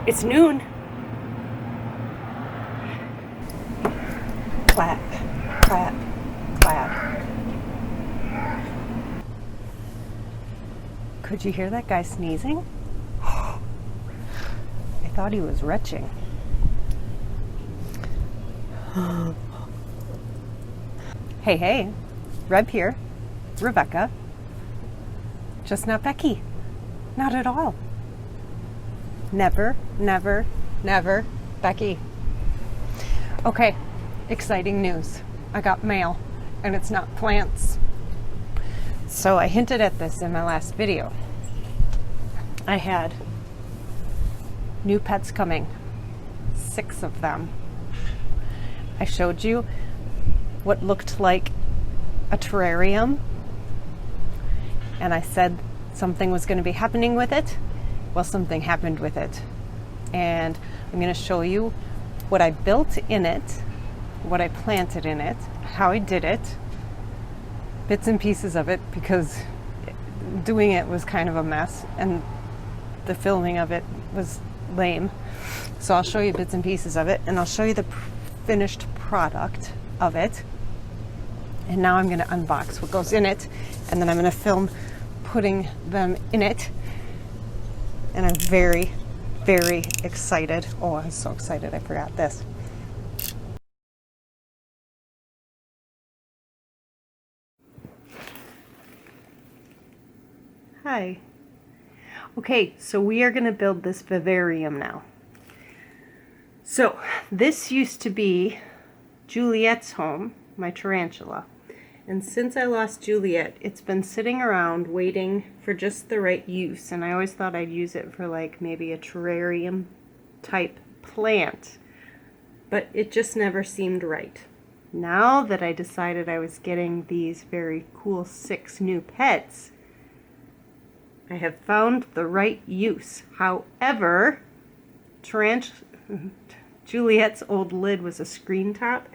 It's noon. Clap, clap, clap. Could you hear that guy sneezing? I thought he was retching. Hey, hey, Reb here, Rebecca. Just not Becky. Not at all. Never, never, never Becky. Okay, exciting news. I got mail, and it's not plants. So I hinted at this in my last video. I had new pets coming, 6 of them. I showed you what looked like a terrarium, and I said something was going to be happening with it. Well, something happened with it, and I'm going to show you what I built in it, what I planted in it, how I did it, bits and pieces of it, because doing it was kind of a mess and the filming of it was lame. So I'll show you bits and pieces of it, and I'll show you the finished product of it. And now I'm going to unbox what goes in it, and then I'm going to film putting them in it. And I'm very, very excited. Oh, I'm so excited I forgot this. Hi. Okay, so we are going to build this vivarium now. So this used to be Juliet's home, my tarantula. And since I lost Juliet, it's been sitting around waiting for just the right use. And I always thought I'd use it for like maybe a terrarium type plant. But it just never seemed right. Now that I decided I was getting these very cool 6 new pets, I have found the right use. However, Juliet's old lid was a screen top,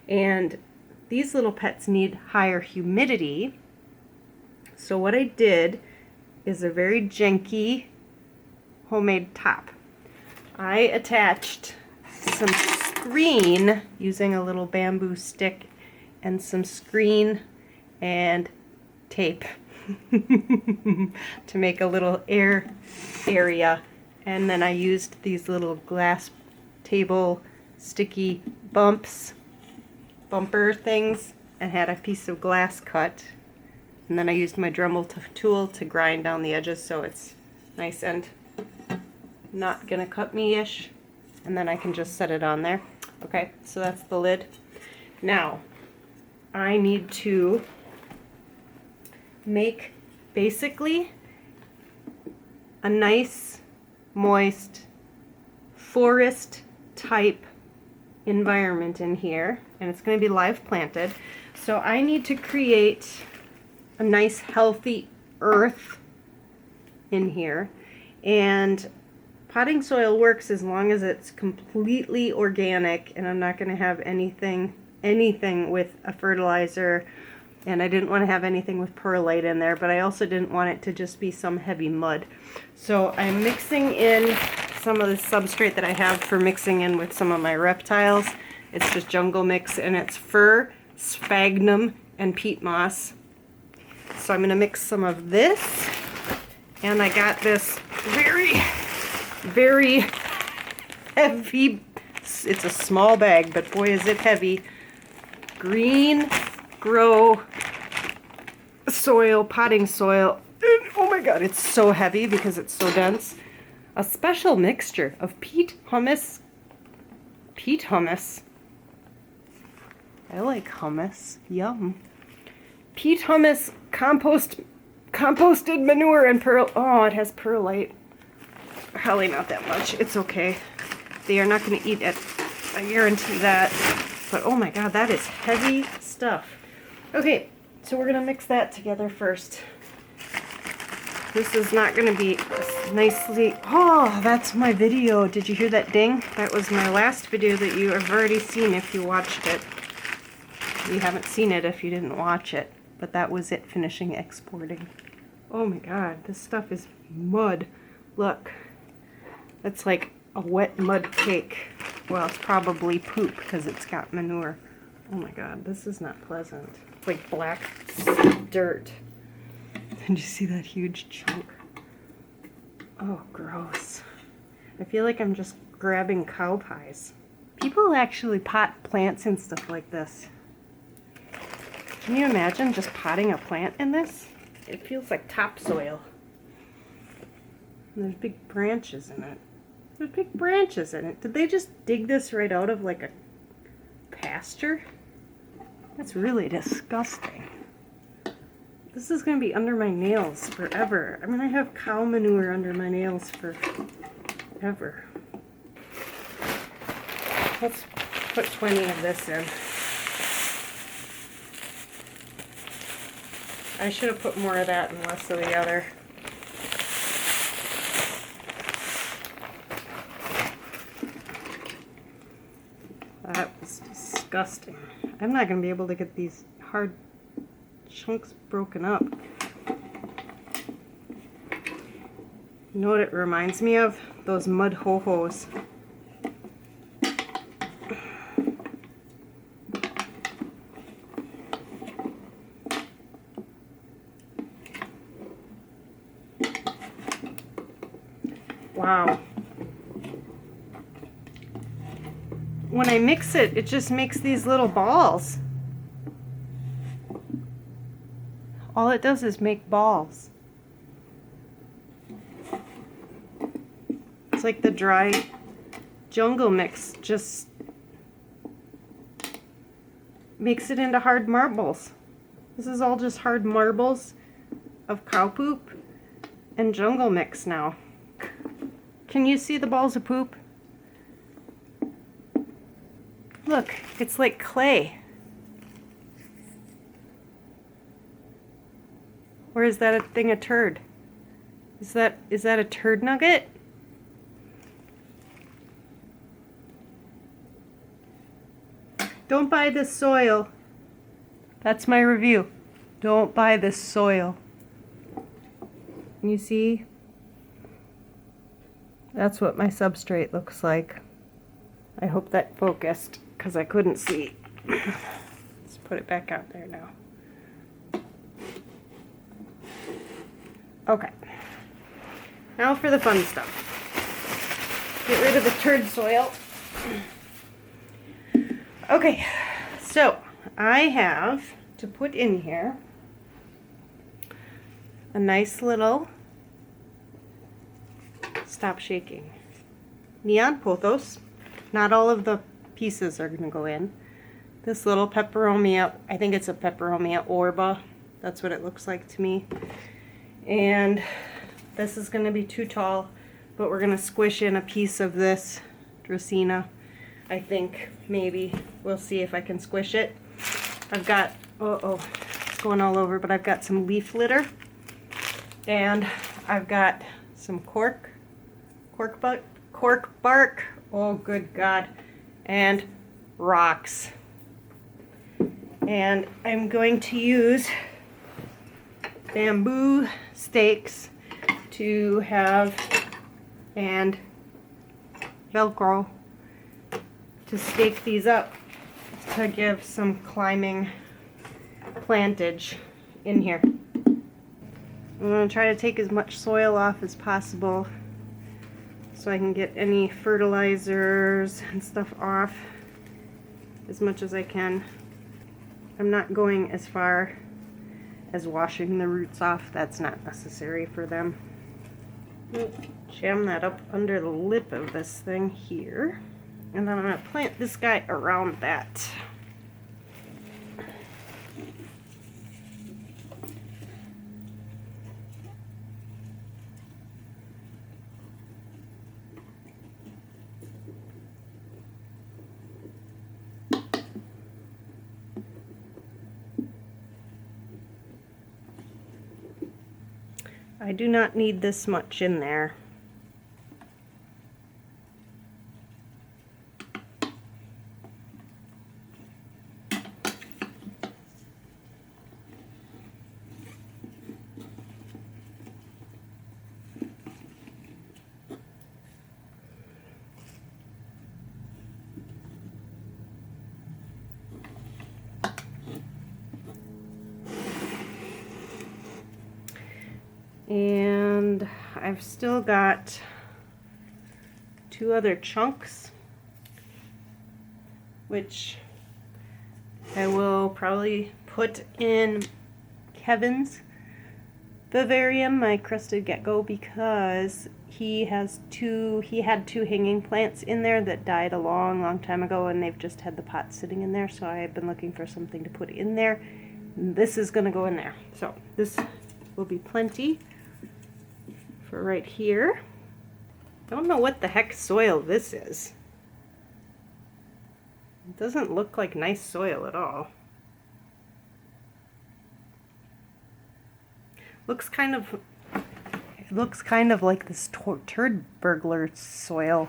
and these little pets need higher humidity. So what I did is a very janky homemade top. I attached some screen using a little bamboo stick and some screen and tape to make a little air area. And then I used these little glass table sticky bumper things, and had a piece of glass cut, and then I used my Dremel tool to grind down the edges so it's nice and not gonna cut me-ish, and then I can just set it on there. Okay, so that's the lid. Now I need to make basically a nice moist forest type environment in here, and it's going to be live planted. So I need to create a nice healthy earth in here, and potting soil works as long as it's completely organic, and I'm not going to have anything with a fertilizer And I didn't want to have anything with perlite in there, but I also didn't want it to just be some heavy mud. So I'm mixing in some of the substrate that I have for mixing in with some of my reptiles. It's just jungle mix, and it's fir, sphagnum, and peat moss. So I'm going to mix some of this, and I got this very, very heavy, it's a small bag, but boy is it heavy, green grow soil, potting soil. Oh my god, it's so heavy because it's so dense. A special mixture of peat hummus. I like hummus. Yum. Peat humus, composted manure, and oh, it has perlite. Probably not that much. It's okay. They are not going to eat it. I guarantee that. But oh my god, that is heavy stuff. Okay, so we're going to mix that together first. This is not going to be nicely... Oh, that's my video. Did you hear that ding? That was my last video that you have already seen if you watched it. You haven't seen it if you didn't watch it. But that was it finishing exporting. Oh my god, this stuff is mud. Look. It's like a wet mud cake. Well, it's probably poop because it's got manure. Oh my god, this is not pleasant. It's like black dirt. Did you see that huge chunk? Oh, gross. I feel like I'm just grabbing cow pies. People actually pot plants and stuff like this. Can you imagine just potting a plant in this? It feels like topsoil. And there's big branches in it. There's big branches in it. Did they just dig this right out of like a pasture? That's really disgusting. This is going to be under my nails forever. I'm going to have cow manure under my nails forever. Let's put 20 of this in. I should have put more of that and less of the other. That was disgusting. I'm not going to be able to get these hard chunks broken up. You know what it reminds me of? Those mud ho-hos. Wow. When I mix it, it just makes these little balls. All it does is make balls. It's like the dry jungle mix just makes it into hard marbles. This is all just hard marbles of cow poop and jungle mix now. Can you see the balls of poop? Look, it's like clay. Or is that a thing a turd? Is that a turd nugget? Don't buy this soil. That's my review. Don't buy this soil. Can you see? That's what my substrate looks like. I hope that focused because I couldn't see. Let's put it back out there now. Okay. Now for the fun stuff. Get rid of the turd soil. Okay, so I have to put in here a nice little, stop shaking, neon pothos. Not all of the pieces are going to go in. This little peperomia, I think it's a peperomia orba. That's what it looks like to me. And this is going to be too tall, but we're going to squish in a piece of this Dracaena. I think, maybe. We'll see if I can squish it. I've got, it's going all over, but I've got some leaf litter. And I've got some cork bark, oh good God, and rocks. And I'm going to use bamboo stakes to have, and Velcro to stake these up to give some climbing plantage in here. I'm going to try to take as much soil off as possible so I can get any fertilizers and stuff off as much as I can. I'm not going as far as washing the roots off. That's not necessary for them. Jam that up under the lip of this thing here. And then I'm going to plant this guy around that. I do not need this much in there. And I've still got 2 other chunks, which I will probably put in Kevin's Vivarium, my crested gecko, because he had 2 hanging plants in there that died a long time ago, and they've just had the pot sitting in there, so I've been looking for something to put in there. This is going to go in there, so this will be plenty for right here. Don't know what the heck soil this is. It doesn't look like nice soil at all. It looks kind of like this turd burglar soil.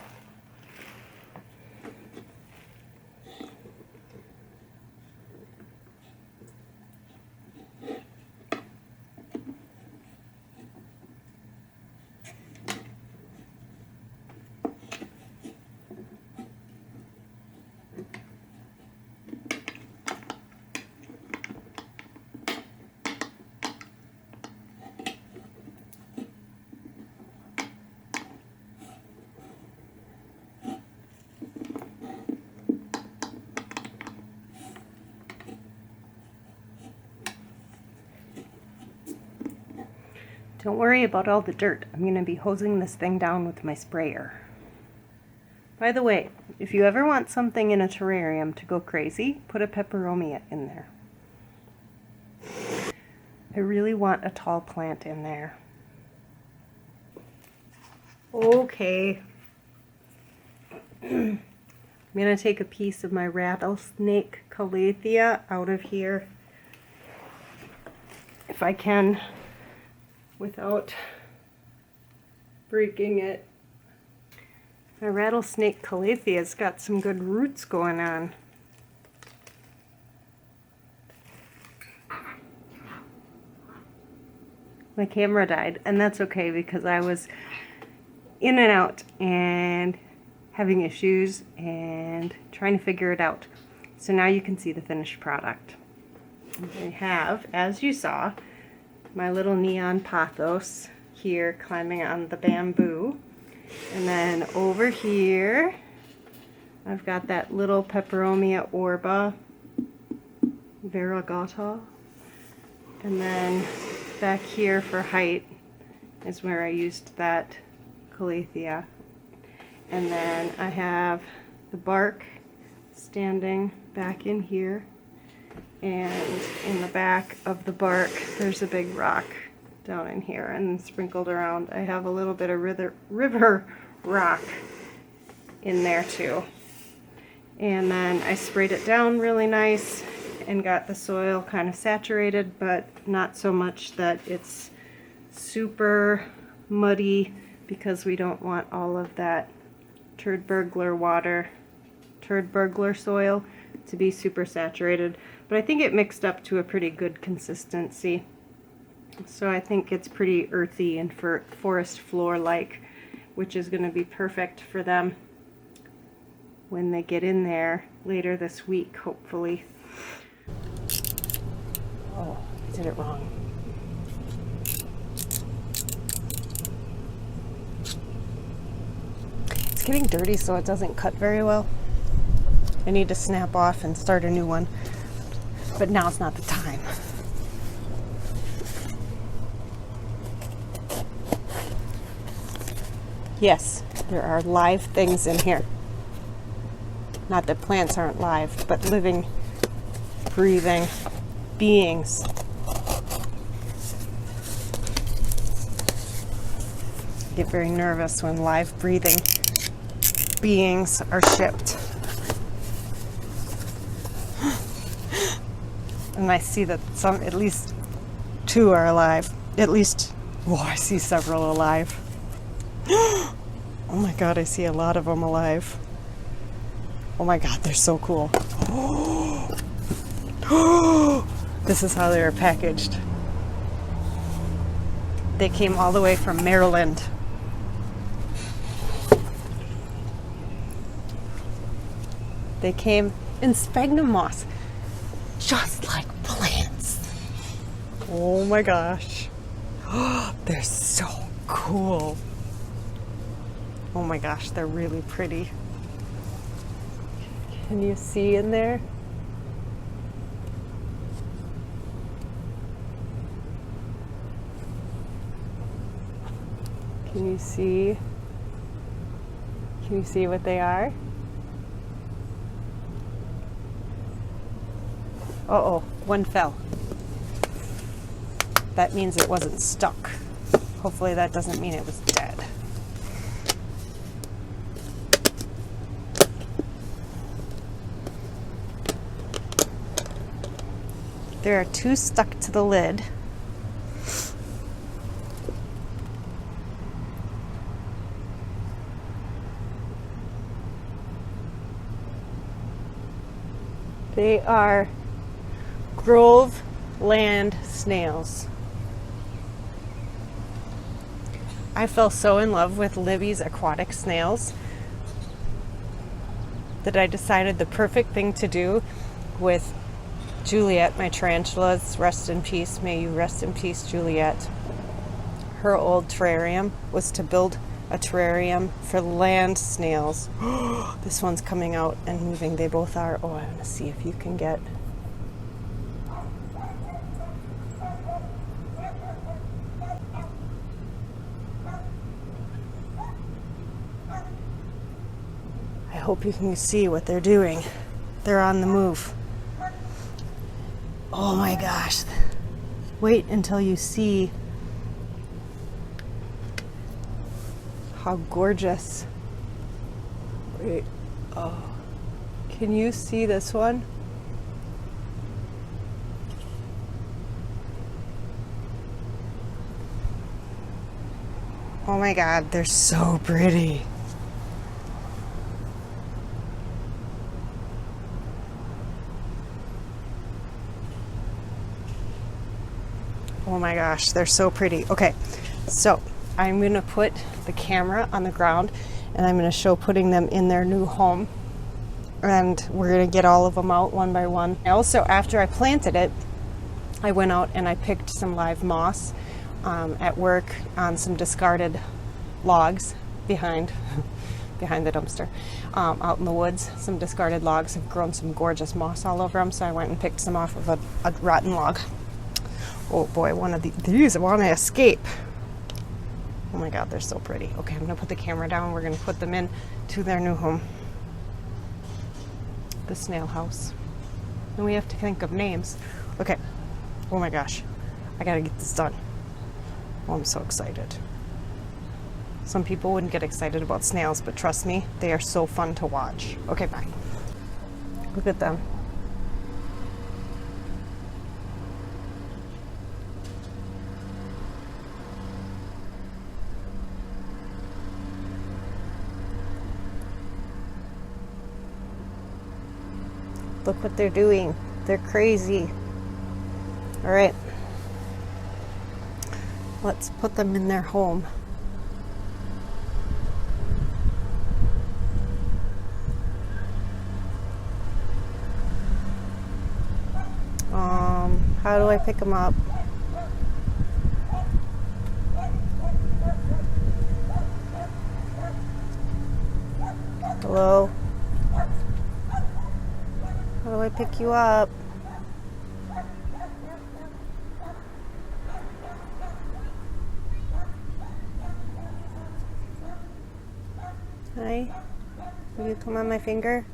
Don't worry about all the dirt. I'm going to be hosing this thing down with my sprayer. By the way, if you ever want something in a terrarium to go crazy, put a peperomia in there. I really want a tall plant in there. Okay. I'm going to take a piece of my rattlesnake calathea out of here, if I can, without breaking it. My rattlesnake calathea's got some good roots going on. My camera died, and that's okay because I was in and out and having issues and trying to figure it out. So now you can see the finished product. I have, as you saw, my little neon pothos here climbing on the bamboo. And then over here, I've got that little peperomia orba variegata. And then back here for height is where I used that calathea. And then I have the bark standing back in here. And in the back of the bark, there's a big rock down in here, and sprinkled around I have a little bit of river rock in there too. And then I sprayed it down really nice and got the soil kind of saturated, but not so much that it's super muddy, because we don't want all of that turd burglar soil to be super saturated. But I think it mixed up to a pretty good consistency. So I think it's pretty earthy and for forest floor-like, which is going to be perfect for them when they get in there later this week, hopefully. Oh, I did it wrong. It's getting dirty, so it doesn't cut very well. I need to snap off and start a new one, but now's not the time. Yes, there are live things in here. Not that plants aren't live, but living, breathing beings. I get very nervous when live, breathing beings are shipped. And I see that some, at least 2 are alive. At least, I see several alive. Oh my God, I see a lot of them alive. Oh my God, they're so cool. This is how they are packaged. They came all the way from Maryland. They came in sphagnum moss, just like plants. Oh my gosh. They're so cool. Oh my gosh, they're really pretty. Can you see in there? Can you see? Can you see what they are? Uh-oh, one fell. That means it wasn't stuck. Hopefully that doesn't mean it was dead. There are 2 stuck to the lid. They are Grove Land Snails. I fell so in love with Libby's aquatic snails that I decided the perfect thing to do with Juliet, my tarantulas, rest in peace, may you rest in peace, Juliet. Her old terrarium was to build a terrarium for land snails. This one's coming out and moving. They both are. Oh, I want to see if you can get. I hope you can see what they're doing. They're on the move. Oh my gosh. Wait until you see how gorgeous. Wait. Oh. Can you see this one? Oh my God, they're so pretty. Oh my gosh, they're so pretty. Okay, so I'm going to put the camera on the ground and I'm going to show putting them in their new home. And we're going to get all of them out one by one. Also, after I planted it, I went out and I picked some live moss at work on some discarded logs behind the dumpster. Out in the woods, some discarded logs have grown some gorgeous moss all over them, so I went and picked some off of a rotten log. Oh boy, one of these want to escape. Oh my God, they're so pretty. Okay, I'm gonna put the camera down. We're gonna put them in to their new home, the snail house. And we have to think of names. Okay. Oh my gosh, I gotta get this done. Oh, I'm so excited. Some people wouldn't get excited about snails, but trust me, they are so fun to watch. Okay, bye. Look at them. Look what they're doing. They're crazy. All right. Let's put them in their home. How do I pick them up? Hello? How do I pick you up? Hi? Will you come on my finger?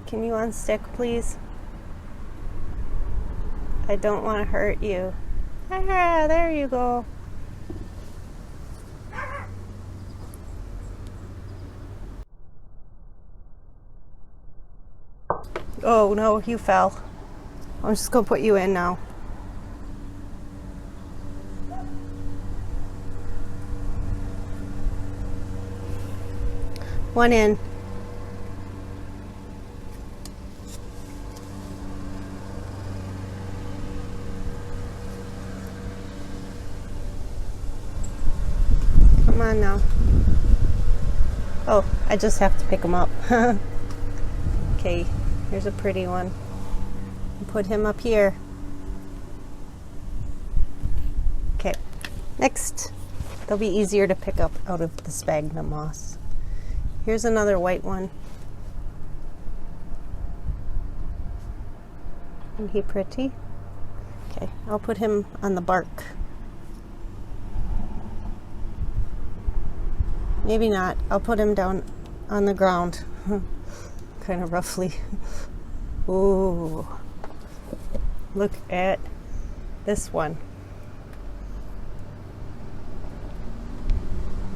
Can you unstick, please? I don't want to hurt you. Ah, there you go. Oh no, you fell. I'm just gonna put you in now. One in. Come on now. Oh, I just have to pick him up. Okay, here's a pretty one. Put him up here. Okay, next. They'll be easier to pick up out of the sphagnum moss. Here's another white one. Isn't he pretty? Okay, I'll put him on the bark. Maybe not. I'll put him down on the ground. Kind of roughly. Ooh. Look at this one.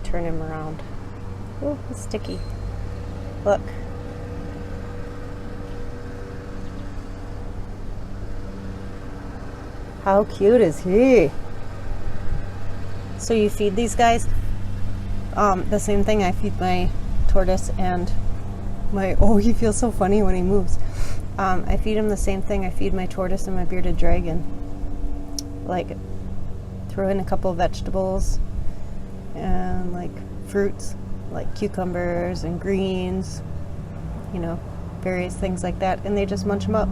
Turn him around. Ooh, it's sticky. Look. How cute is he? So you feed these guys? The same thing I feed my tortoise and my, oh, he feels so funny when he moves. I feed him the same thing I feed my tortoise and my bearded dragon. Like, throw in a couple of vegetables and like fruits, like cucumbers and greens, you know, various things like that, and they just munch them up.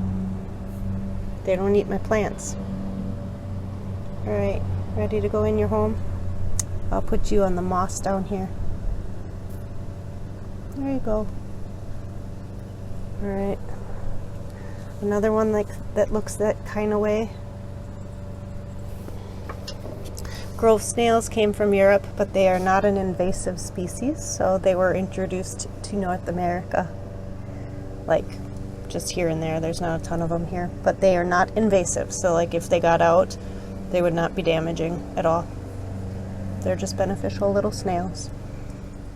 They don't eat my plants. All right, ready to go in your home? I'll put you on the moss down here. There you go. All right. Another one like that looks that kind of way. Grove snails came from Europe, but they are not an invasive species, so they were introduced to North America. Like just here and there. There's not a ton of them here, but they are not invasive. So like if they got out, they would not be damaging at all. They're just beneficial little snails.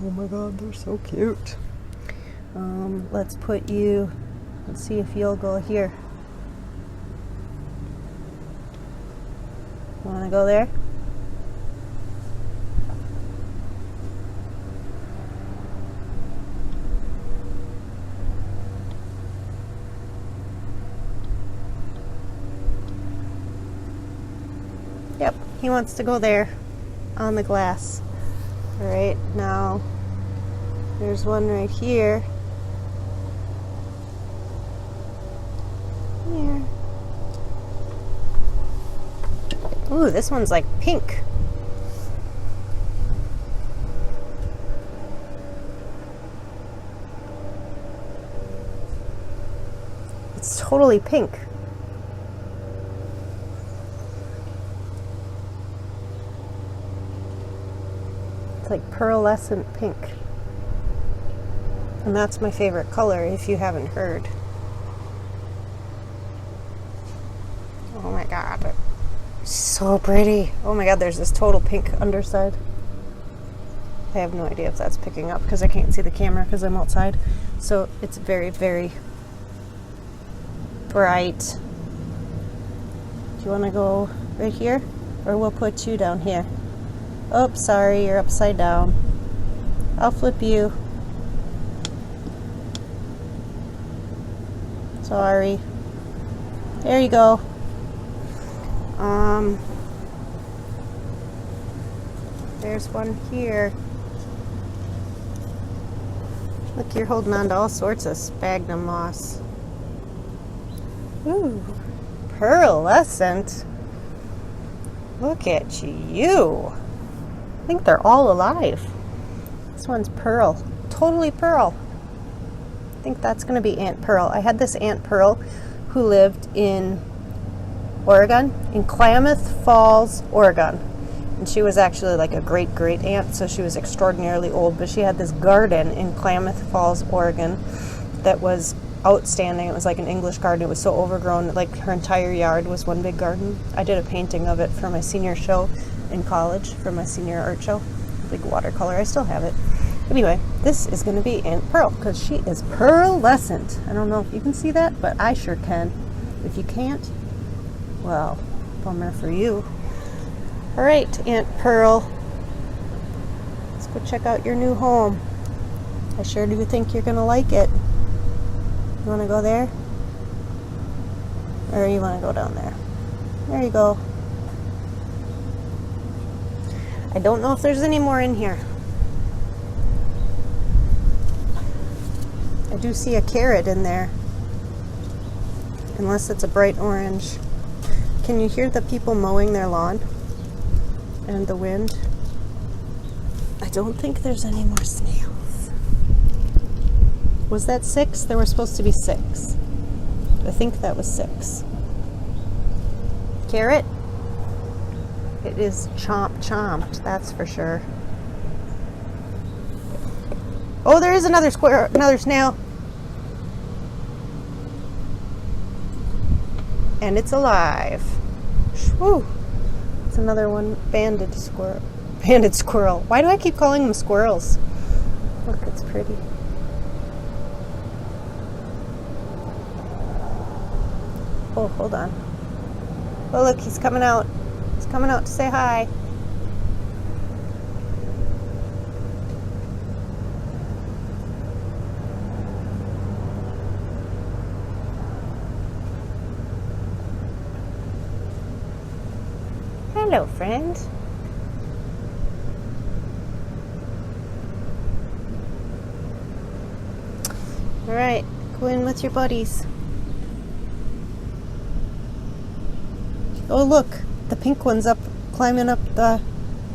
Oh my god, they're so cute. Let's put you, let's see if you'll go here. Wanna go there? Yep, he wants to go there on the glass. All right, now there's one right here. Here. Ooh, this one's like pink. It's totally pink. It's like pearlescent pink. And that's my favorite color if you haven't heard. Oh my god. So pretty. Oh my god, there's this total pink underside. I have no idea if that's picking up because I can't see the camera because I'm outside. So it's very, very bright. Do you want to go right here? Or we'll put you down here. Oh, sorry, you're upside down. I'll flip you. Sorry. There you go. There's one here. Look, you're holding on to all sorts of sphagnum moss. Ooh, pearlescent. Look at you. I think they're all alive. This one's pearl. Totally pearl. I think that's going to be Aunt Pearl. I had this Aunt Pearl who lived in Oregon, in Klamath Falls, Oregon. And she was actually like a great aunt, so she was extraordinarily old. But she had this garden in Klamath Falls, Oregon that was outstanding. It was like an English garden. It was so overgrown, like her entire yard was one big garden. I did a painting of it for my senior show in college, for my senior art show. Big watercolor. I still have it. Anyway, this is going to be Aunt Pearl because she is pearlescent. I don't know if you can see that, but I sure can. If you can't, well, bummer for you. All right, Aunt Pearl. Let's go check out your new home. I sure do think you're going to like it. You want to go there? Or you want to go down there? There you go. I don't know if there's any more in here. I do see a carrot in there. Unless it's a bright orange. Can you hear the people mowing their lawn? And the wind? I don't think there's any more snails. Was that 6? There were supposed to be 6. I think that was 6. Carrot? It is chomped, that's for sure. Oh, there is another snail. And it's alive. Whew. It's another one. Banded squirrel. Why do I keep calling them squirrels? Look, it's pretty. Oh, hold on. Oh, look, he's coming out. He's coming out to say hi. Hello, friend. All right, go in with your buddies. Oh, look, the pink one's up, climbing up the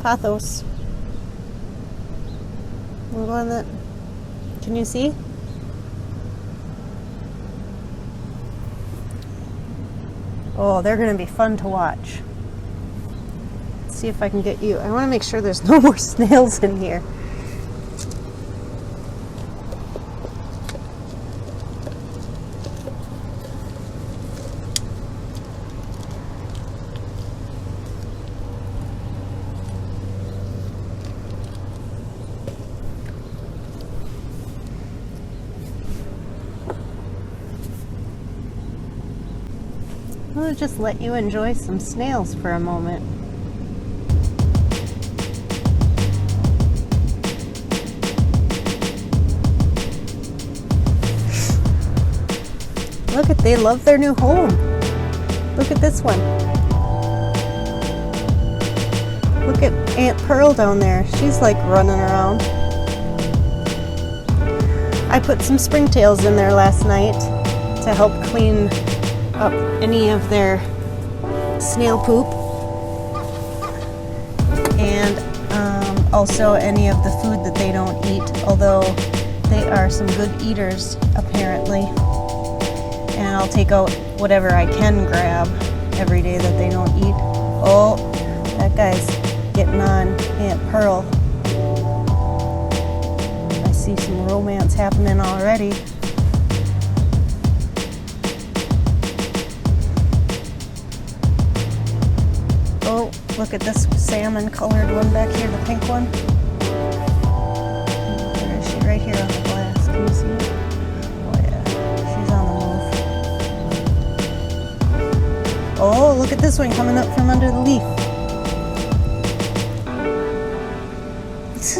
pathos. We'll go on that. Can you see? Oh, they're going to be fun to watch. Let's see if I can get you. I want to make sure there's no more snails in here. I'll just let you enjoy some snails for a moment. Look at, they love their new home. Look at this one. Look at Aunt Pearl down there. She's like running around. I put some springtails in there last night to help clean up any of their snail poop, and also any of the food that they don't eat, although they are some good eaters apparently, and I'll take out whatever I can grab every day that they don't eat. Oh, that guy's getting on Aunt Pearl. I see some romance happening already. Oh, look at this salmon colored one back here, the pink one. Where is she? Right here on the glass. Can you see it? Oh yeah, she's on the move. Oh, look at this one coming up from under the leaf.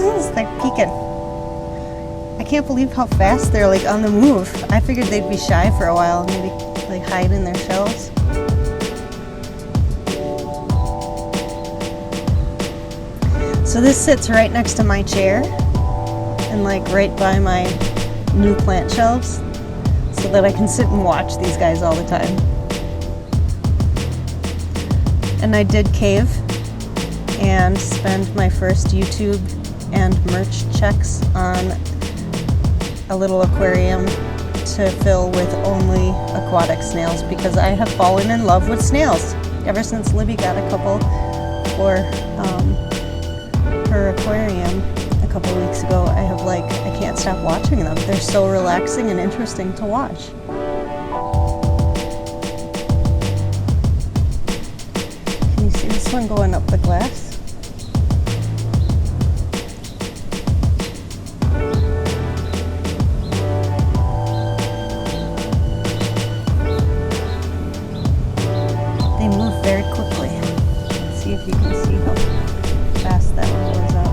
They're peeking. I can't believe how fast they're like on the move. I figured they'd be shy for a while, maybe like hide in their shells. So this sits right next to my chair and like right by my new plant shelves so that I can sit and watch these guys all the time. And I did cave and spend my first YouTube and merch checks on a little aquarium to fill with only aquatic snails because I have fallen in love with snails ever since Libby got a couple for her aquarium a couple weeks ago. I can't stop watching them. They're so relaxing and interesting to watch. Can you see this one going up the glass? They move very quickly. Let's see if you can see how fast that one goes up.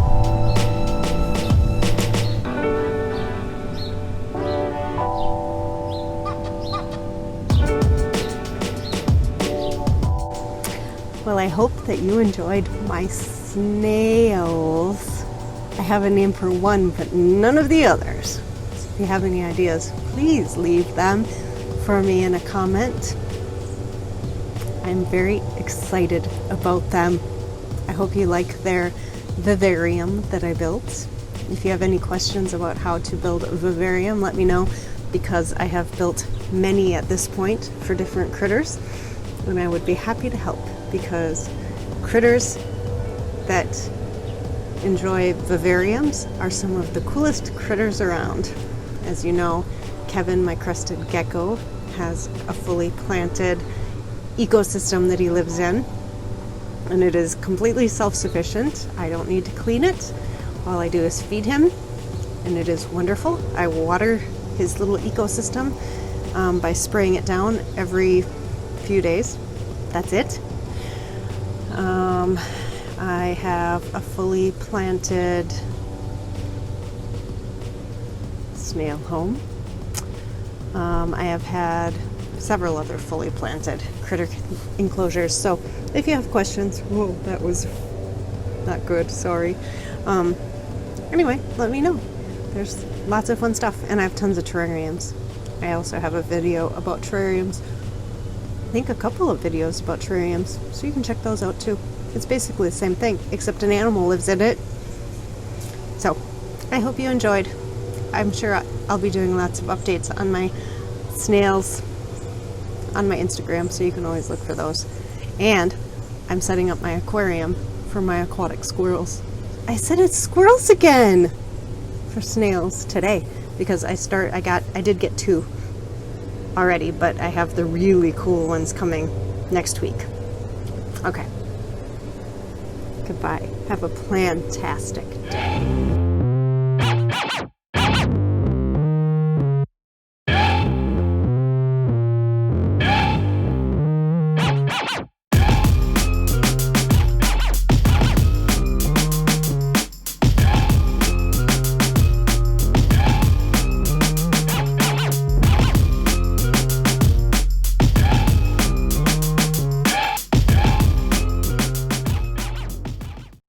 Well, I hope that you enjoyed my snails. I have a name for one, but none of the others. So if you have any ideas, please leave them for me in a comment. I'm very excited about them. I hope you like their vivarium that I built. If you have any questions about how to build a vivarium, let me know, because I have built many at this point for different critters, and I would be happy to help, because critters that enjoy vivariums are some of the coolest critters around. As you know, Kevin, my crested gecko, has a fully planted ecosystem that he lives in, and it is completely self-sufficient. I don't need to clean it. All I do is feed him, and it is wonderful. I water his little ecosystem by spraying it down every few days. That's it. I have a fully planted snail home. I have had several other fully planted critter enclosures. So if you have questions, whoa, that was not good, sorry. Anyway, let me know. There's lots of fun stuff, and I have tons of terrariums. I also have a video about terrariums. I think a couple of videos about terrariums, so you can check those out too. It's basically the same thing, except an animal lives in it. So, I hope you enjoyed. I'm sure I'll be doing lots of updates on my snails on my Instagram, so you can always look for those. And I'm setting up my aquarium for my aquatic squirrels. I said it's squirrels again for snails today, because I did get 2 already, but I have the really cool ones coming next week. Okay. Goodbye. Have a plantastic day.